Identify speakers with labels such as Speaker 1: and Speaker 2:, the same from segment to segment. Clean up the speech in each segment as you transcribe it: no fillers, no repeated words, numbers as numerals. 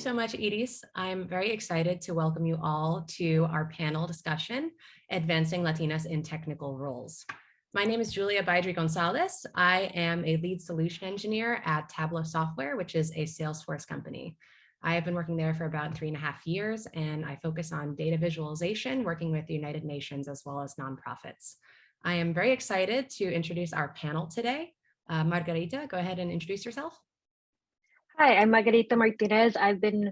Speaker 1: so much, Iris. I'm very excited to welcome you all to our panel discussion, Advancing Latinas in Technical Roles. My name is Julia Baidri Gonzalez. I am a lead solution engineer at Tableau Software, which is a Salesforce company. I have been working there for about 3.5 years, and I focus on data visualization, working with the United Nations as well as nonprofits. I am very excited to introduce our panel today. Margarita, go ahead and introduce yourself.
Speaker 2: Hi, I'm Margarita Martinez. I've been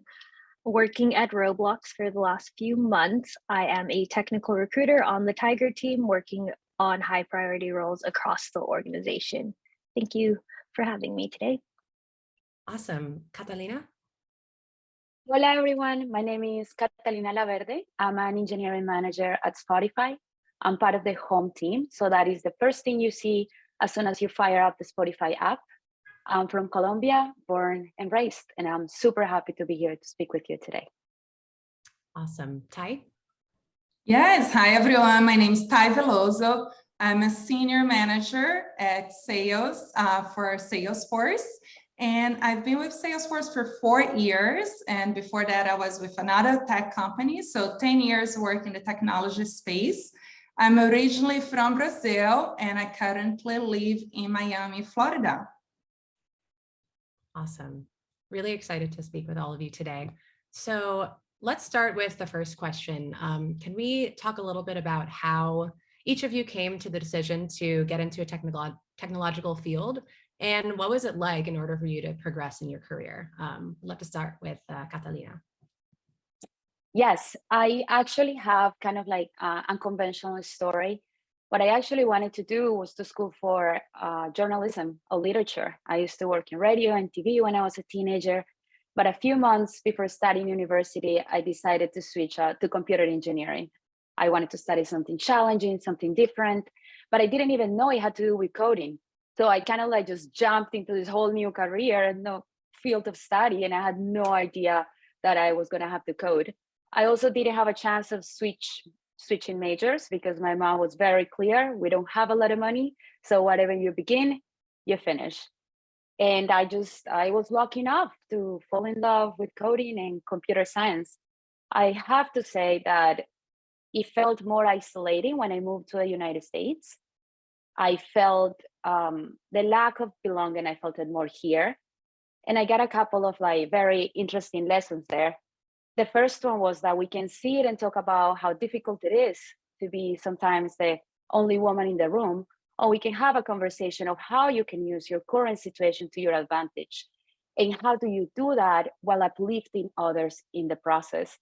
Speaker 2: working at Roblox for the last few months. I am a technical recruiter on the Tiger team, working on high priority roles across the organization. Thank you for having me today.
Speaker 1: Awesome. Catalina?
Speaker 3: Hola everyone, my name is Catalina Laverde. I'm an engineering manager at Spotify. I'm part of the home team, so that is the first thing you see as soon as you fire up the Spotify app. I'm from Colombia, born and raised, and I'm super happy to be here to speak with you today.
Speaker 1: Awesome. Ty?
Speaker 4: Yes, hi everyone. My name is Ty Veloso. I'm a senior manager at sales for Salesforce. And I've been with Salesforce for 4 years. And before that, I was with another tech company. So 10 years working in the technology space. I'm originally from Brazil, and I currently live in Miami, Florida.
Speaker 1: Awesome. Really excited to speak with all of you today. So let's start with the first question. Can we talk a little bit about how each of you came to the decision to get into a technological field, and what was it like in order for you to progress in your career? Let's start with Catalina.
Speaker 3: Yes, I actually have kind of like an unconventional story. What I actually wanted to do was to school for journalism or literature. I used to work in radio and TV when I was a teenager, but a few months before studying university, I decided to switch to computer engineering. I wanted to study something challenging, something different, but I didn't even know it had to do with coding. So I kind of like just jumped into this whole new career and no field of study, and I had no idea that I was going to have to code. I also didn't have a chance of switching majors because my mom was very clear, we don't have a lot of money, so whatever you begin, you finish. And I was lucky enough to fall in love with coding and computer science. I have to say that it felt more isolating when I moved to the United States. I felt the lack of belonging, I felt it more here. And I got a couple of like very interesting lessons there. The first one was that we can see it and talk about how difficult it is to be sometimes the only woman in the room, or we can have a conversation of how you can use your current situation to your advantage. And how do you do that while uplifting others in the process?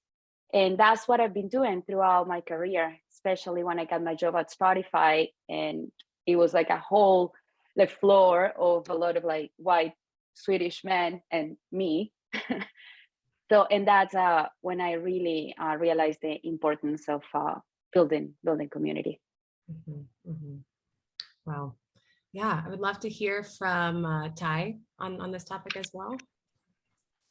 Speaker 3: And that's what I've been doing throughout my career, especially when I got my job at Spotify. And it was like a whole the floor of a lot of like white Swedish men and me. So, and that's when I really realized the importance of building community.
Speaker 1: Mm-hmm, mm-hmm. Wow. Yeah, I would love to hear from Ty on this topic as well.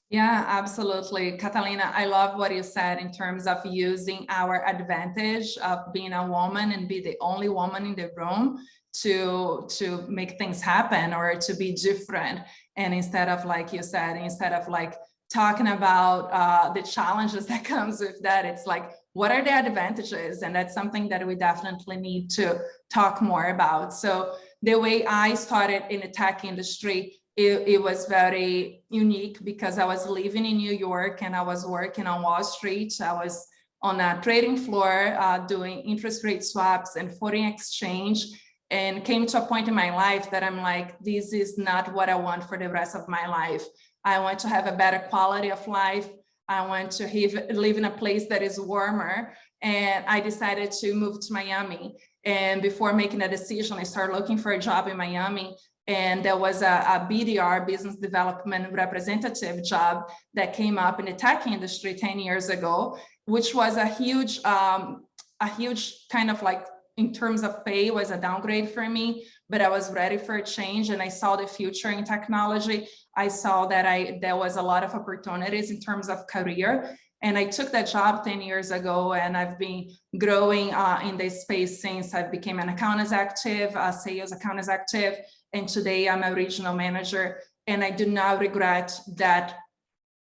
Speaker 4: Yeah, absolutely. Catalina, I love what you said in terms of using our advantage of being a woman and be the only woman in the room to make things happen or to be different. And instead of, like you said, instead of like talking about the challenges that comes with that, it's like, what are the advantages? And that's something that we definitely need to talk more about. So the way I started in the tech industry, it was very unique because I was living in New York and I was working on Wall Street. I was on a trading floor doing interest rate swaps and foreign exchange, and came to a point in my life that I'm like, this is not what I want for the rest of my life. I want to have a better quality of life. I want to live in a place that is warmer. And I decided to move to Miami. And before making a decision, I started looking for a job in Miami. And there was a BDR, business development representative job that came up in the tech industry 10 years ago, which was a huge kind of like, in terms of pay, was a downgrade for me, but I was ready for a change and I saw the future in technology. I saw that there was a lot of opportunities in terms of career. And I took that job 10 years ago, and I've been growing in this space since. I became an account executive, a sales account executive, and today I'm a regional manager. And I do not regret that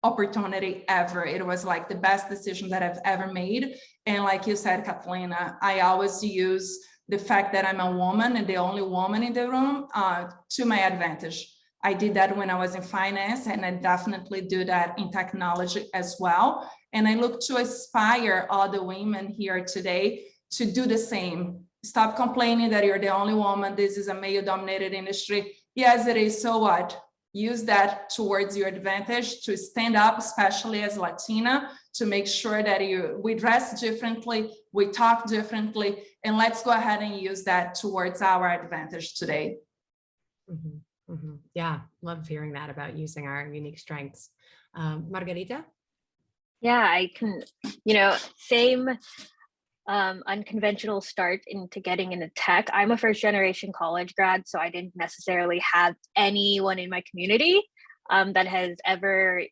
Speaker 4: opportunity ever. It was like the best decision that I've ever made. And like you said, Catalina, I always use the fact that I'm a woman and the only woman in the room to my advantage. I did that when I was in finance, and I definitely do that in technology as well. And I look to inspire other women here today to do the same. Stop complaining that you're the only woman. This is a male-dominated industry. Yes, it is. So what? Use that towards your advantage to stand up, especially as Latina, to make sure that we dress differently, we talk differently, and let's go ahead and use that towards our advantage today.
Speaker 1: Mm-hmm, mm-hmm. Yeah, love hearing that about using our unique strengths. Margarita?
Speaker 2: Yeah, I can, same unconventional start into getting into tech. I'm a first generation college grad, so I didn't necessarily have anyone in my community that has ever,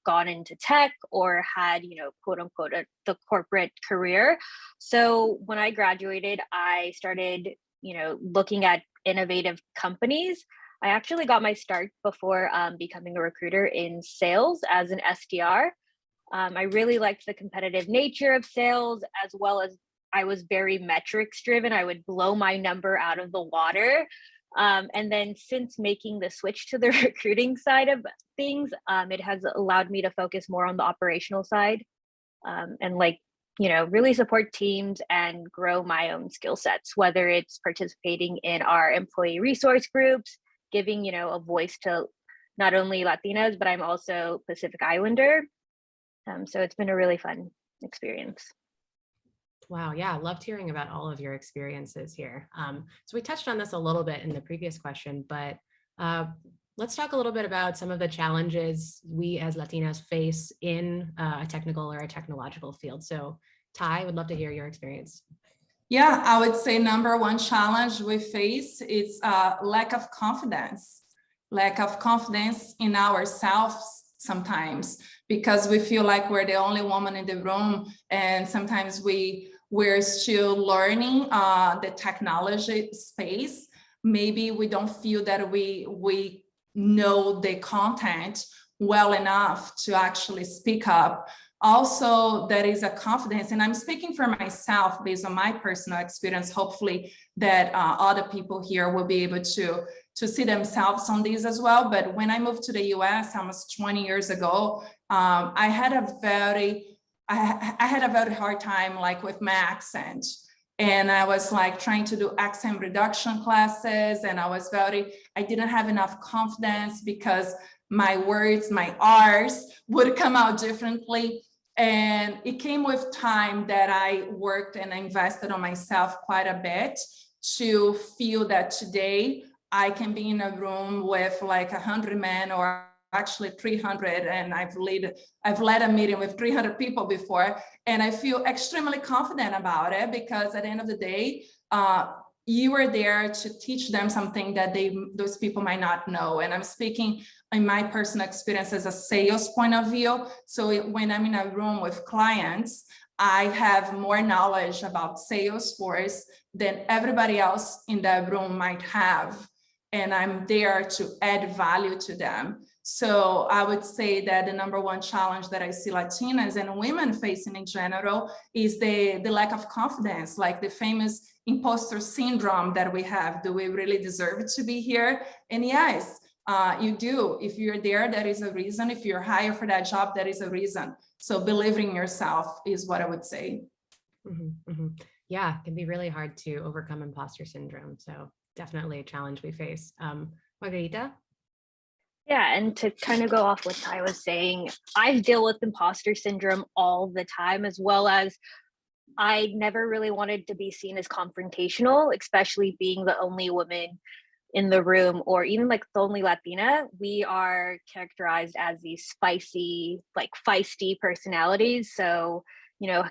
Speaker 2: gone into tech or had, quote unquote, the corporate career. So when I graduated, I started, looking at innovative companies. I actually got my start before becoming a recruiter in sales as an SDR. I really liked the competitive nature of sales, as well as I was very metrics driven. I would blow my number out of the water. And then since making the switch to the recruiting side of things, it has allowed me to focus more on the operational side and really support teams and grow my own skill sets, whether it's participating in our employee resource groups, giving, a voice to not only Latinas, but I'm also Pacific Islander. So it's been a really fun experience.
Speaker 1: Wow, yeah, loved hearing about all of your experiences here. So we touched on this a little bit in the previous question, but let's talk a little bit about some of the challenges we as Latinas face in a technical or a technological field. So Ty, would love to hear your experience.
Speaker 4: Yeah, I would say number one challenge we face is lack of confidence in ourselves sometimes, because we feel like we're the only woman in the room, and sometimes we're still learning the technology space. Maybe we don't feel that we know the content well enough to actually speak up. Also, there is a confidence, and I'm speaking for myself based on my personal experience. Hopefully that other people here will be able to see themselves on these as well. But when I moved to the US almost 20 years ago, I had a very hard time like with my accent. And I was like trying to do accent reduction classes, and I didn't have enough confidence because my words, my R's would come out differently. And it came with time that I worked and I invested on myself quite a bit to feel that today I can be in a room with like 100 men or actually 300, and I've led a meeting with 300 people before, and I feel extremely confident about it, because at the end of the day, you are there to teach them something that those people might not know. And I'm speaking in my personal experience as a sales point of view. So when I'm in a room with clients, I have more knowledge about Salesforce than everybody else in that room might have. And I'm there to add value to them. So I would say that the number one challenge that I see Latinas and women facing in general is the lack of confidence, like the famous imposter syndrome that we have. Do we really deserve to be here? And yes, you do. If you're there, there is a reason. If you're hired for that job, there is a reason. So believing in yourself is what I would say.
Speaker 1: Mm-hmm, mm-hmm. Yeah, it can be really hard to overcome imposter syndrome. So definitely a challenge we face. Margarita?
Speaker 2: Yeah, and to kind of go off what Ty was saying, I deal with imposter syndrome all the time, as well as I never really wanted to be seen as confrontational, especially being the only woman in the room, or even like the only Latina. We are characterized as these spicy, like feisty personalities. So,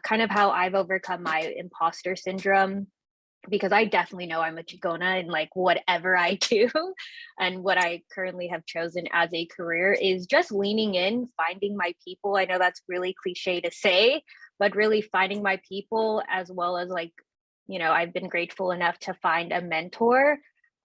Speaker 2: kind of how I've overcome my imposter syndrome, because I definitely know I'm a Chicona, and like whatever I do and what I currently have chosen as a career is just leaning in, finding my people. I know that's really cliche to say, but really finding my people, as well as like, I've been grateful enough to find a mentor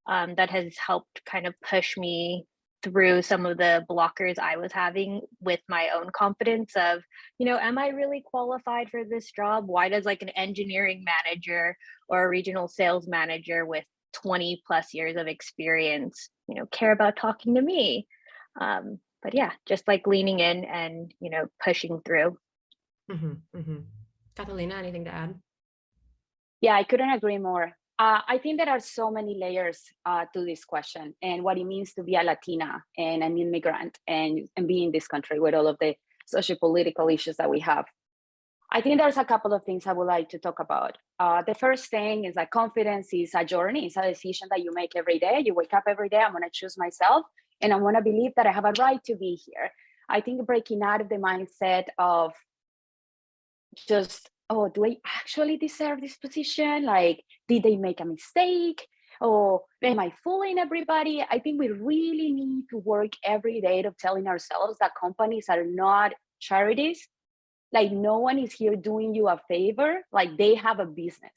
Speaker 2: that has helped kind of push me through some of the blockers I was having with my own confidence of, am I really qualified for this job? Why does like an engineering manager or a regional sales manager with 20 plus years of experience, care about talking to me? But yeah, just like leaning in and, pushing through.
Speaker 1: Catalina, anything to add?
Speaker 3: Yeah, I couldn't agree more. I think there are so many layers to this question and what it means to be a Latina and an immigrant and be in this country with all of the socio-political issues that we have. I think there's a couple of things I would like to talk about. The first thing is that confidence is a journey. It's a decision that you make every day. You wake up every day, I'm going to choose myself and I want to believe that I have a right to be here. I think breaking out of the mindset of just, oh, do I actually deserve this position? Like, did they make a mistake? Or am I fooling everybody? I think we really need to work every day of telling ourselves that companies are not charities. Like, no one is here doing you a favor. Like, they have a business.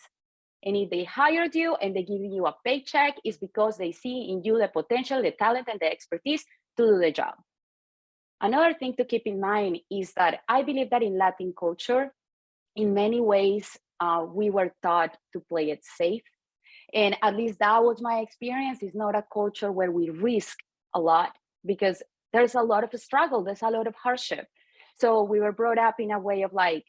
Speaker 3: And if they hired you and they give you a paycheck, it's because they see in you the potential, the talent, and the expertise to do the job. Another thing to keep in mind is that I believe that in Latin culture, in many ways, we were taught to play it safe. And at least that was my experience. It's not a culture where we risk a lot because there's a lot of struggle, there's a lot of hardship. So we were brought up in a way of like,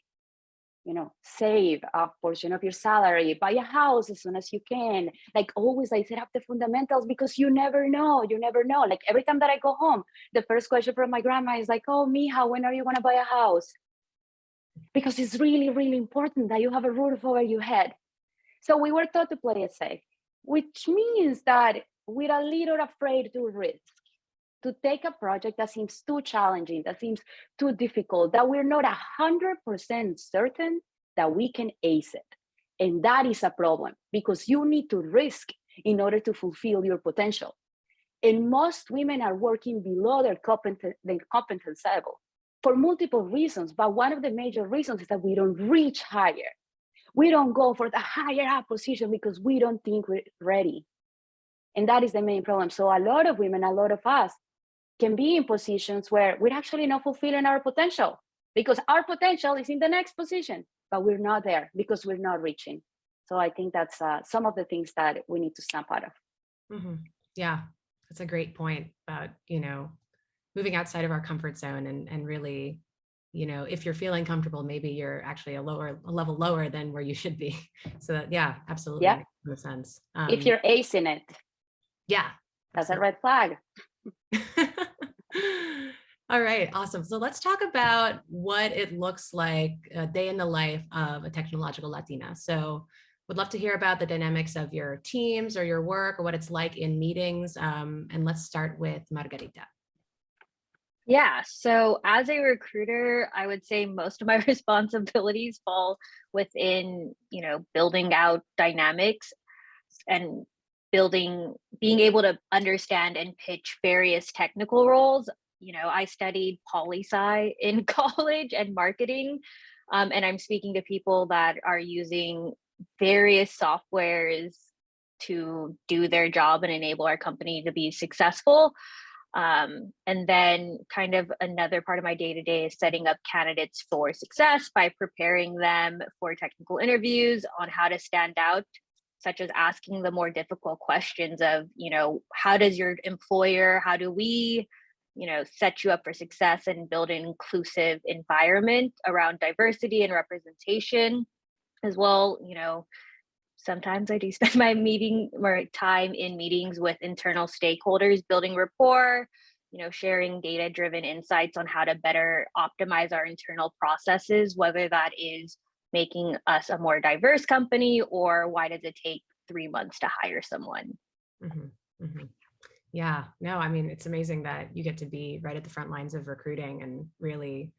Speaker 3: save a portion of your salary, buy a house as soon as you can. Like always, I set up the fundamentals because you never know. Like every time that I go home, the first question from my grandma is like, oh, Mija, when are you going to buy a house? Because it's really, really important that you have a roof over your head. So we were taught to play it safe, which means that we're a little afraid to risk, to take a project that seems too challenging, that seems too difficult, that we're not 100% certain that we can ace it. And that is a problem because you need to risk in order to fulfill your potential. And most women are working below their competence level for multiple reasons. But one of the major reasons is that we don't reach higher. We don't go for the higher up position because we don't think we're ready. And that is the main problem. So a lot of women, a lot of us can be in positions where we're actually not fulfilling our potential because our potential is in the next position, but we're not there because we're not reaching. So I think that's some of the things that we need to snap out of.
Speaker 1: Yeah, that's a great point about, moving outside of our comfort zone and really, if you're feeling comfortable, maybe you're actually a level lower than where you should be. So that, yeah, absolutely.
Speaker 3: Yeah.
Speaker 1: Makes no sense.
Speaker 3: If you're acing it.
Speaker 1: Yeah.
Speaker 3: That's a red flag.
Speaker 1: All right, awesome. So let's talk about what it looks like a day in the life of a technological Latina. So would love to hear about the dynamics of your teams or your work or what it's like in meetings. And let's start with Margarita.
Speaker 2: Yeah, so as a recruiter, I would say most of my responsibilities fall within, building out dynamics and being able to understand and pitch various technical roles. I studied poli-sci in college and marketing, and I'm speaking to people that are using various softwares to do their job and enable our company to be successful. And then kind of another part of my day-to-day is setting up candidates for success by preparing them for technical interviews on how to stand out, such as asking the more difficult questions of, how does your employer, how do we, set you up for success and build an inclusive environment around diversity and representation as well. Sometimes I do spend my time in meetings with internal stakeholders, building rapport, sharing data-driven insights on how to better optimize our internal processes, whether that is making us a more diverse company or why does it take 3 months to hire someone.
Speaker 1: Yeah, no, I mean, it's amazing that you get to be right at the front lines of recruiting and really,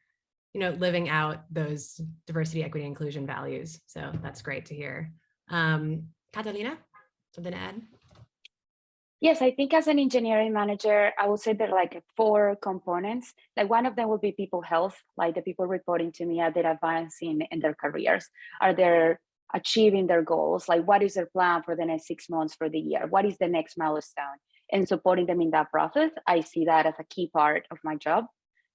Speaker 1: living out those diversity, equity, inclusion values. So that's great to hear. Catalina, something to add?
Speaker 3: Yes, I think as an engineering manager, I would say there are like 4 components. Like one of them will be people health, like the people reporting to me, are they advancing in their careers? Are they achieving their goals? Like what is their plan for the next 6 months, for the year? What is the next milestone? and supporting them in that process. I see that as a key part of my job.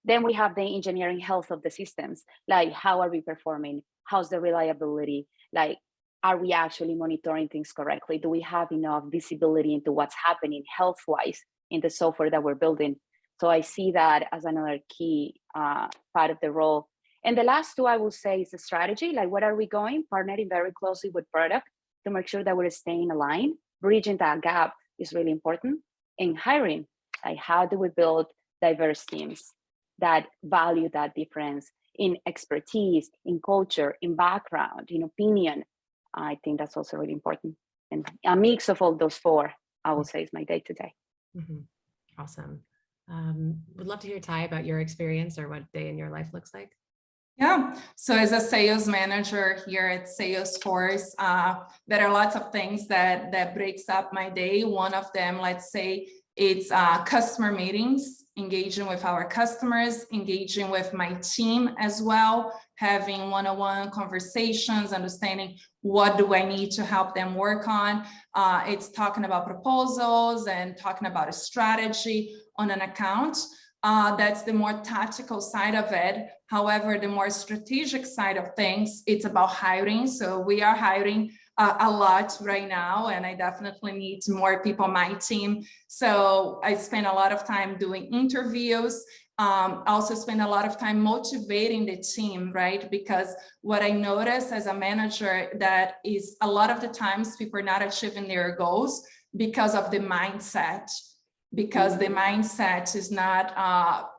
Speaker 3: Then we have the engineering health of the systems, like how are we performing? How's the reliability? Like, are we actually monitoring things correctly? Do we have enough visibility into what's happening health-wise in the software that we're building? So I see that as another key part of the role. And the last two, I will say, is the strategy. Like, what are we going? Partnering very closely with product to make sure that we're staying aligned. Bridging that gap is really important. And hiring, like, how do we build diverse teams that value that difference in expertise, in culture, in background, in opinion? I think that's also really important. And a mix of all those four, I will say, is my day-to-day.
Speaker 1: Awesome. Would love to hear, Ty, about your experience or what day in your life looks like.
Speaker 4: Yeah, so as a sales manager here at Salesforce, there are lots of things that breaks up my day. One of them, let's say, it's customer meetings, engaging with our customers, engaging with my team as well, having one-on-one conversations, understanding what do I need to help them work on. It's talking about proposals and talking about a strategy on an account. That's the more tactical side of it. However, the more strategic side of things, it's about hiring. So we are hiring a lot right now, and I definitely need more people on my team. So I spend a lot of time doing interviews. Also spend a lot of time motivating the team, right? Because what I notice as a manager that is a lot of the times people are not achieving their goals because of the mindset. Because the mindset is not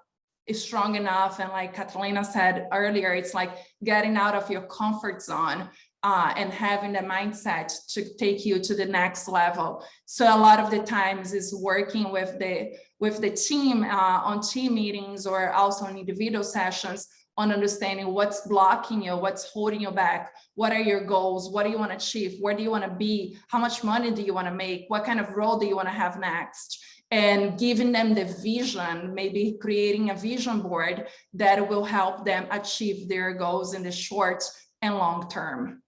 Speaker 4: is strong enough. And like Catalina said earlier, it's like getting out of your comfort zone and having the mindset to take you to the next level. So a lot of the times is working with the team on team meetings or also on individual sessions on understanding what's blocking you, what's holding you back, what are your goals, what do you want to achieve, where do you want to be, how much money do you want to make, what kind of role do you want to have next, and giving them the vision, maybe creating a vision board that will help them achieve their goals in the short and long term.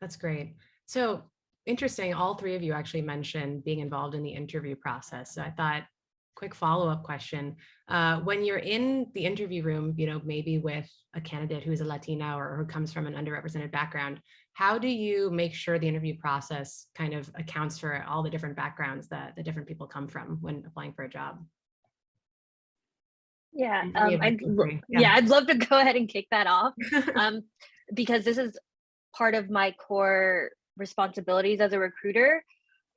Speaker 1: That's great. So interesting, all three of you actually mentioned being involved in the interview process. So I thought, quick follow-up question. When you're in the interview room, maybe with a candidate who's a Latina or who comes from an underrepresented background, how do you make sure the interview process kind of accounts for all the different backgrounds that the different people come from when applying for a job?
Speaker 2: Yeah, I'd love to go ahead and kick that off because this is part of my core responsibilities as a recruiter,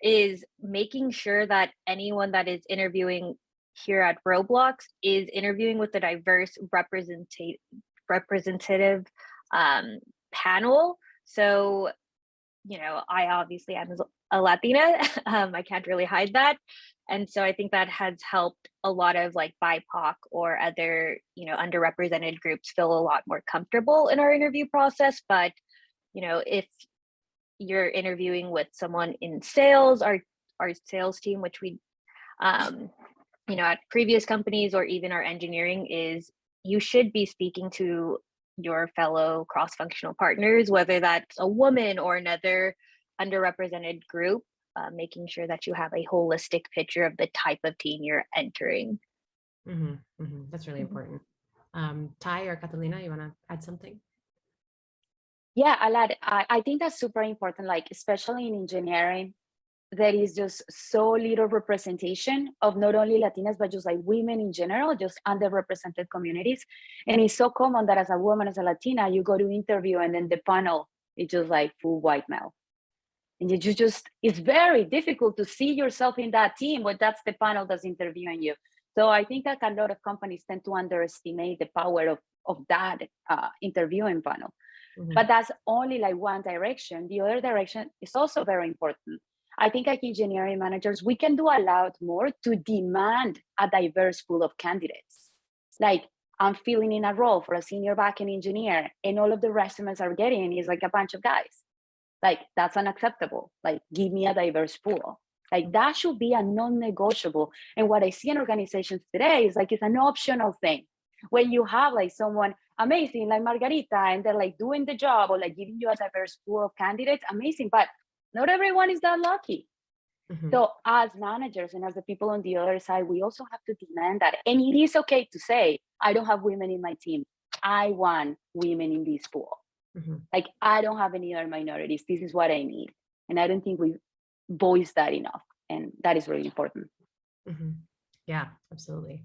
Speaker 2: is making sure that anyone that is interviewing here at Roblox is interviewing with a diverse representative panel. So, I obviously am a Latina. I can't really hide that. And so I think that has helped a lot of like BIPOC or other, underrepresented groups feel a lot more comfortable in our interview process. But, if you're interviewing with someone in sales, our sales team, which we, at previous companies or even our engineering, is you should be speaking to your fellow cross-functional partners, whether that's a woman or another underrepresented group, making sure that you have a holistic picture of the type of team you're entering.
Speaker 1: That's really important. Ty or Catalina, you want to add something?
Speaker 3: Yeah, I think that's super important, like especially in engineering, there is just so little representation of not only Latinas, but just like women in general, just underrepresented communities. And it's so common that as a woman, as a Latina, you go to interview and then the panel is just like full white male. And it's very difficult to see yourself in that team, but that's the panel that's interviewing you. So I think that a lot of companies tend to underestimate the power of that interviewing panel. But that's only like one direction. The other direction is also very important. I think like engineering managers, we can do a lot more to demand a diverse pool of candidates. Like I'm filling in a role for a senior backend engineer and all of the resumes are getting is like a bunch of guys. Like that's unacceptable. Like give me a diverse pool. Like that should be a non-negotiable. And what I see in organizations today is like it's an optional thing. When you have like someone amazing like Margarita and they're like doing the job or like giving you a diverse pool of candidates, amazing. But not everyone is that lucky.
Speaker 1: Mhm.
Speaker 3: So as managers and as the people on the other side, we also have to demand that. And it is okay to say, I don't have women in my team. I want women in this pool.
Speaker 1: Mhm.
Speaker 3: Like, I don't have any other minorities. This is what I need. And I don't think we voice that enough. And that is really important.
Speaker 1: Mhm. Yeah, absolutely.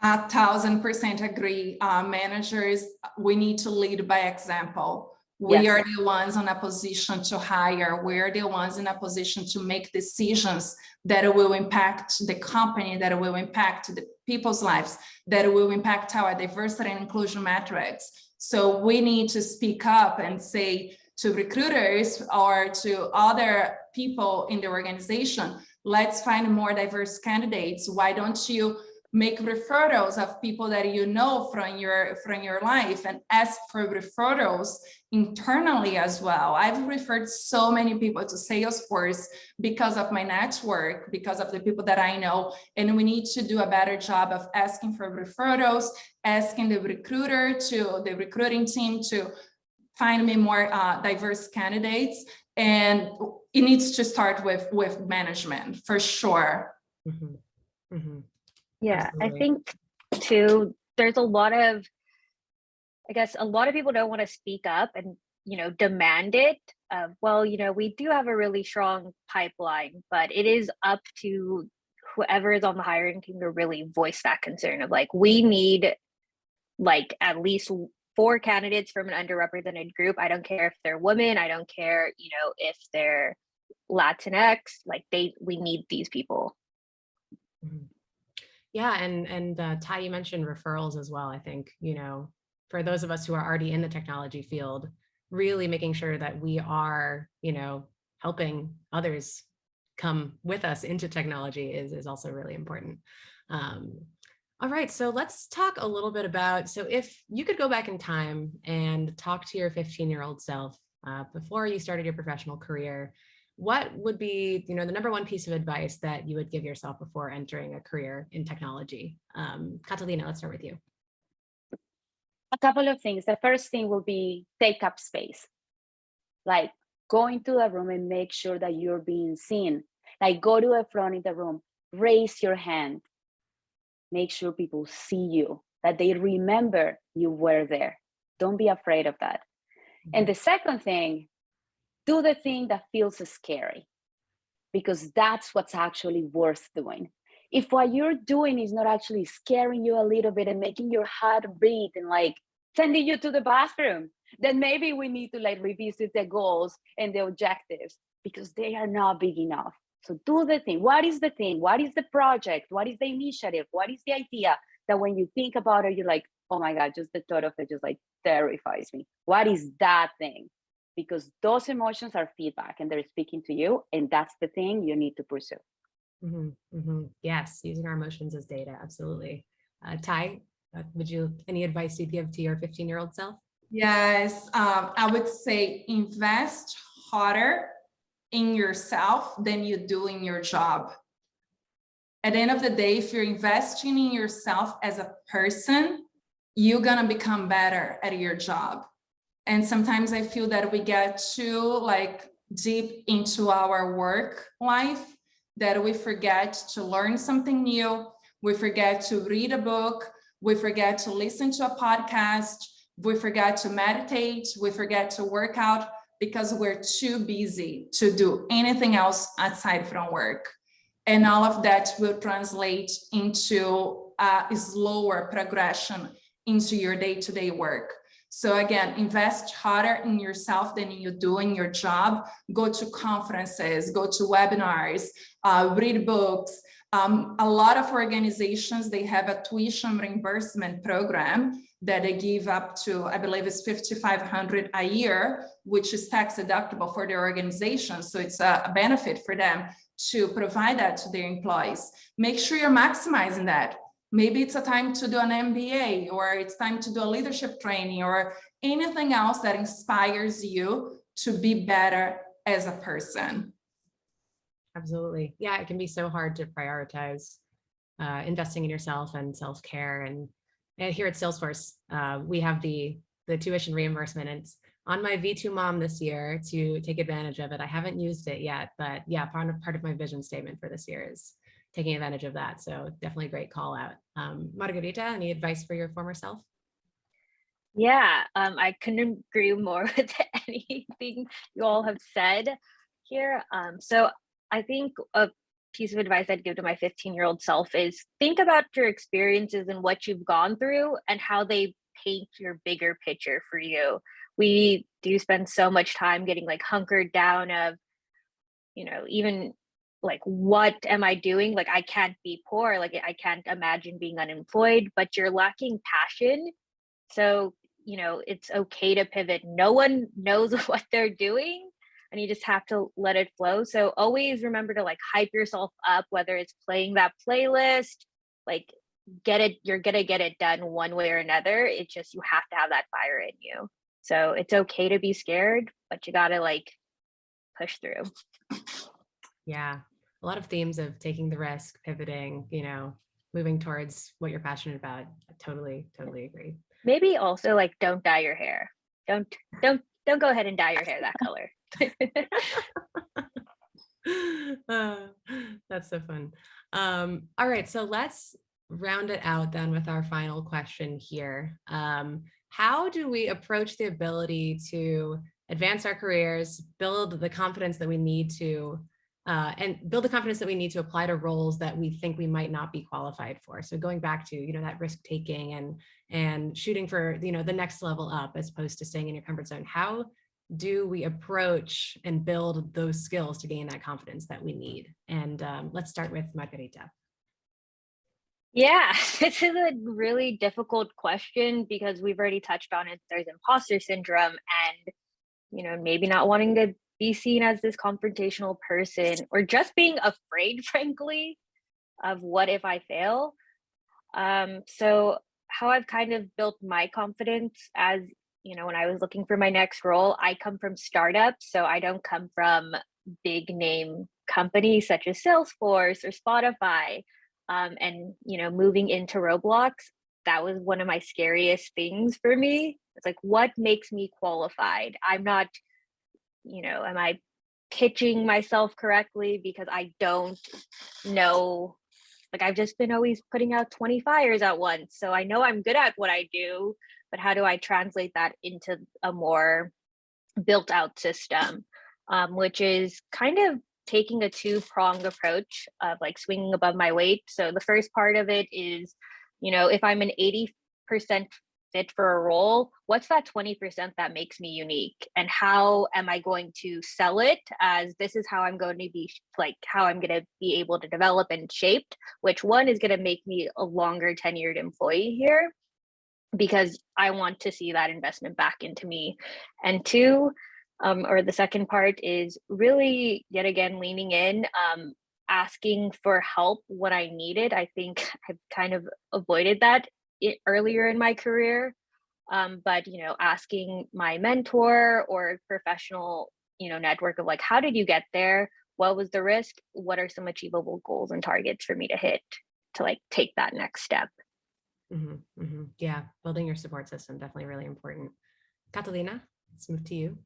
Speaker 4: 1,000% agree. Managers, we need to lead by example. We
Speaker 3: Yes.
Speaker 4: are the ones in a position to hire. We are the ones in a position to make decisions that will impact the company, that will impact the people's lives, that will impact our diversity and inclusion metrics. So we need to speak up and say to recruiters or to other people in the organization, let's find more diverse candidates. Why don't you make referrals of people that you know from your life, and ask for referrals internally as well. I've referred so many people to Salesforce because of my network, because of the people that I know, and we need to do a better job of asking for referrals, asking the recruiting team to find me more diverse candidates, and it needs to start with management for sure.
Speaker 1: Mhm. Mhm.
Speaker 2: Yeah, I
Speaker 1: Absolutely.
Speaker 2: think too, there's a lot of, I guess a lot of people don't want to speak up and, demand it. Well, we do have a really strong pipeline, but it is up to whoever is on the hiring team to really voice that concern of like, we need like at least 4 candidates from an underrepresented group. I don't care if they're women. I don't care, if they're Latinx, like we need these people.
Speaker 1: Mhm. Yeah, and Ty, you mentioned referrals as well. I think, for those of us who are already in the technology field, really making sure that we are, helping others come with us into technology is also really important. All right, so let's talk a little bit about, so if you could go back in time and talk to your 15-year-old self before you started your professional career, what would be, the number one piece of advice that you would give yourself before entering a career in technology? Catalina, let's start with you.
Speaker 3: A couple of things. The first thing will be take up space. Like, go into the room and make sure that you're being seen. Like, go to the front of the room, raise your hand. Make sure people see you, that they remember you were there. Don't be afraid of that. And the second thing, do the thing that feels scary, because that's what's actually worth doing. If what you're doing is not actually scaring you a little bit and making your heart beat and like sending you to the bathroom, then maybe we need to like revisit the goals and the objectives, because they are not big enough. So do the thing. What is the thing? What is the project? What is the initiative? What is the idea that when you think about it, you're like, oh my God, just the thought of it just like terrifies me. What is that thing? Because those emotions are feedback and they're speaking to you, and that's the thing you need to pursue.
Speaker 1: Yes, using our emotions as data, absolutely. Ty, any advice you'd give to your 15-year-old self?
Speaker 4: Yes, I would say invest harder in yourself than you do in your job. At the end of the day, if you're investing in yourself as a person, you're gonna become better at your job. And sometimes I feel that we get too like deep into our work life that we forget to learn something new. We forget to read a book. We forget to listen to a podcast. We forget to meditate. We forget to work out because we're too busy to do anything else aside from work. And all of that will translate into a slower progression into your day-to-day work. So again, invest harder in yourself than you do in your job. Go to conferences, go to webinars, read books. A lot of organizations, they have a tuition reimbursement program that they give up to, I believe it's $5,500 a year, which is tax deductible for their organization. So it's a benefit for them to provide that to their employees. Make sure you're maximizing that. Maybe it's a time to do an MBA, or it's time to do a leadership training, or anything else that inspires you to be better as a person.
Speaker 1: Absolutely. Yeah, it can be so hard to prioritize investing in yourself and self-care. And here at Salesforce, we have the tuition reimbursement, and it's on my V2 mom this year to take advantage of it. I haven't used it yet, but yeah, part of my vision statement for this year is taking advantage of that. So definitely a great call out. Margarita, any advice for your former self?
Speaker 2: Yeah, I couldn't agree more with anything you all have said here. So I think a piece of advice I'd give to my 15-year-old self is think about your experiences and what you've gone through and how they paint your bigger picture for you. We do spend so much time getting like hunkered down of, even like, what am I doing? Like, I can't be poor. Like, I can't imagine being unemployed, but you're lacking passion. So, it's okay to pivot. No one knows what they're doing and you just have to let it flow. So always remember to like hype yourself up, whether it's playing that playlist, like you're gonna get it done one way or another. It's just, you have to have that fire in you. So it's okay to be scared, but you gotta like push through.
Speaker 1: Yeah, a lot of themes of taking the risk, pivoting, moving towards what you're passionate about. I totally agree.
Speaker 2: Maybe also like don't dye your hair. Don't go ahead and dye your hair that color.
Speaker 1: That's so fun. All right, so let's round it out then with our final question here. How do we approach the ability to advance our careers, build the confidence that we need to apply to roles that we think we might not be qualified for? So going back to, that risk taking and shooting for, the next level up as opposed to staying in your comfort zone. How do we approach and build those skills to gain that confidence that we need? And let's start with Margarita.
Speaker 2: Yeah, this is a really difficult question because we've already touched on it. There's imposter syndrome and, maybe not wanting to be seen as this confrontational person or just being afraid, frankly, of what if I fail. So how I've kind of built my confidence as, when I was looking for my next role, I come from startups. So I don't come from big name companies such as Salesforce or Spotify. And, moving into Roblox, that was one of my scariest things for me. It's like, what makes me qualified? I'm not, am I pitching myself correctly? Because I don't know. Like, I've just been always putting out 20 fires at once. So I know I'm good at what I do, but how do I translate that into a more built out system, which is kind of taking a two-pronged approach of like swinging above my weight. So the first part of it is, if I'm an 80% fit for a role, what's that 20% that makes me unique? And how am I going to sell it as this is how I'm going to be, like how I'm going to be able to develop and shaped, which one is going to make me a longer tenured employee here, because I want to see that investment back into me. And two, or the second part is really, yet again, leaning in, asking for help when I need it. I think I've kind of avoided that earlier in my career. But, asking my mentor or professional, network of like, how did you get there? What was the risk? What are some achievable goals and targets for me to hit to like take that next step?
Speaker 1: Mm-hmm, mm-hmm. Yeah, building your support system, definitely really important. Catalina, let's move to you.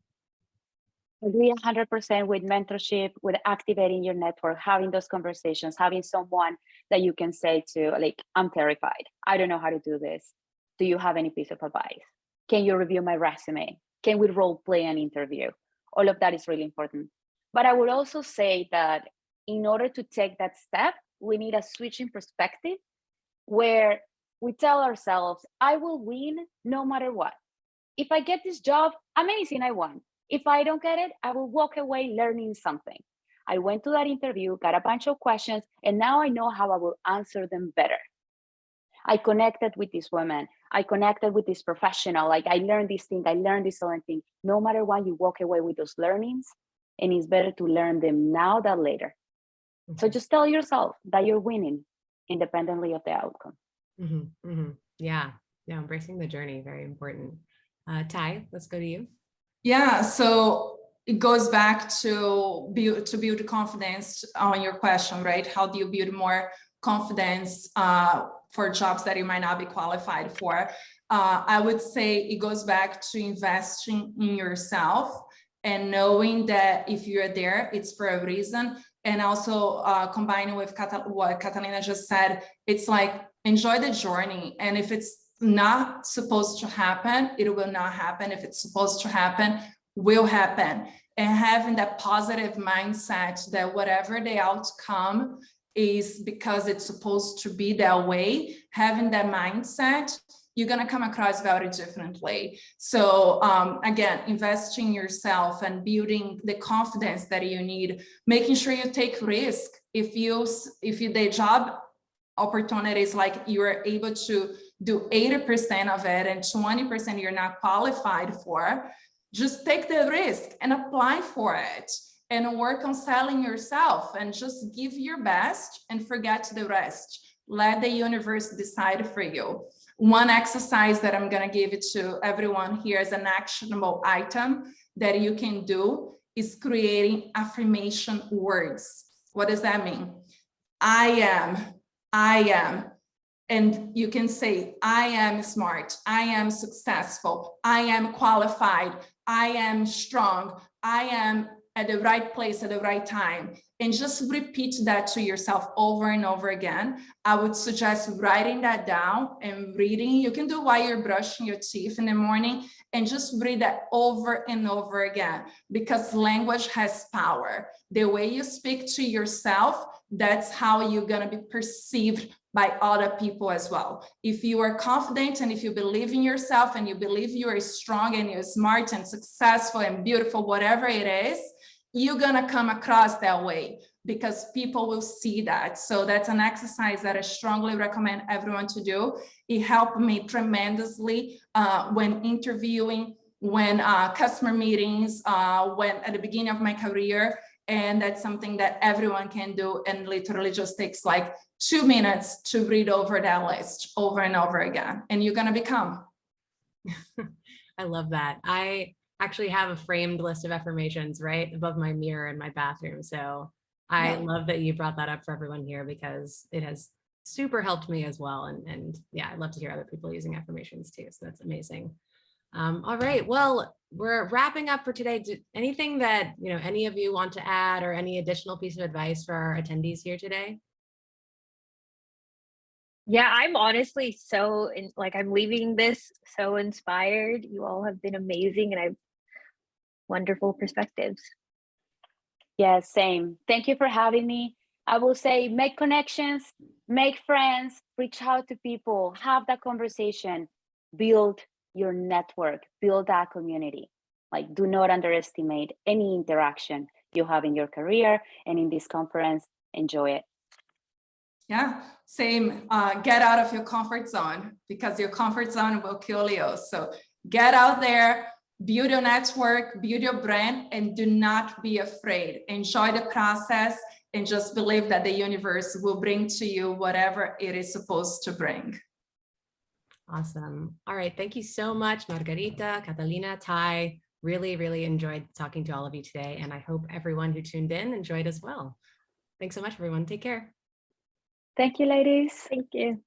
Speaker 3: I agree 100% with mentorship, with activating your network, having those conversations, having someone that you can say to, like, I'm terrified. I don't know how to do this. Do you have any piece of advice? Can you review my resume? Can we role play an interview? All of that is really important. But I would also say that in order to take that step, we need a switch in perspective where we tell ourselves, I will win no matter what. If I get this job, amazing, I won. If I don't get it, I will walk away learning something. I went to that interview, got a bunch of questions, and now I know how I will answer them better. I connected with this woman. I connected with this professional. Like, I learned this thing, I learned this other thing. No matter what, you walk away with those learnings, and it's better to learn them now than later. Mm-hmm. So just tell yourself that you're winning independently of the outcome.
Speaker 1: Mm-hmm, mm-hmm. Yeah, embracing the journey, very important. Ty, let's go to you.
Speaker 4: Yeah, so it goes back to build confidence on your question, right? How do you build more confidence for jobs that you might not be qualified for? I would say it goes back to investing in yourself and knowing that if you're there, it's for a reason. And also combining with what Catalina just said, it's like, enjoy the journey. And if it's not supposed to happen, it will not happen. If it's supposed to happen, will happen. And having that positive mindset that whatever the outcome is because it's supposed to be that way, having that mindset, you're going to come across very differently. So again, investing in yourself and building the confidence that you need, making sure you take risk. If the job opportunities, like you are able to do 80% of it and 20% you're not qualified for, just take the risk and apply for it and work on selling yourself and just give your best and forget the rest. Let the universe decide for you. One exercise that I'm going to give it to everyone here as an actionable item that you can do is creating affirmation words. What does that mean? I am. And you can say, I am smart, I am successful, I am qualified, I am strong, I am at the right place at the right time. And just repeat that to yourself over and over again. I would suggest writing that down and reading. You can do while you're brushing your teeth in the morning and just read that over and over again, because language has power. The way you speak to yourself, that's how you're going to be perceived by other people as well. If you are confident and if you believe in yourself and you believe you are strong and you're smart and successful and beautiful, whatever it is, you're gonna come across that way because people will see that. So that's an exercise that I strongly recommend everyone to do. It helped me tremendously when interviewing, when customer meetings, when at the beginning of my career. And that's something that everyone can do, and literally just takes like 2 minutes to read over that list over and over again, and you're gonna become.
Speaker 1: I love that. I actually have a framed list of affirmations right above my mirror in my bathroom. So I love that you brought that up for everyone here, because it has super helped me as well. And yeah, I'd love to hear other people using affirmations too. So that's amazing. All right, well, we're wrapping up for today. Anything that, any of you want to add, or any additional piece of advice for our attendees here today?
Speaker 2: Yeah, I'm honestly I'm leaving this so inspired. You all have been amazing, and I have wonderful perspectives.
Speaker 3: Yeah, same. Thank you for having me. I will say, make connections, make friends, reach out to people, have that conversation, build your network, build that community. Like, do not underestimate any interaction you have in your career and in this conference. Enjoy it.
Speaker 4: Yeah, same. Get out of your comfort zone, because your comfort zone will kill you. So get out there, build your network, build your brand, and do not be afraid. Enjoy the process and just believe that the universe will bring to you whatever it is supposed to bring.
Speaker 1: Awesome. All right. Thank you so much, Margarita, Catalina, Ty. Really, really enjoyed talking to all of you today. And I hope everyone who tuned in enjoyed as well. Thanks so much, everyone. Take care.
Speaker 2: Thank you, ladies. Thank you.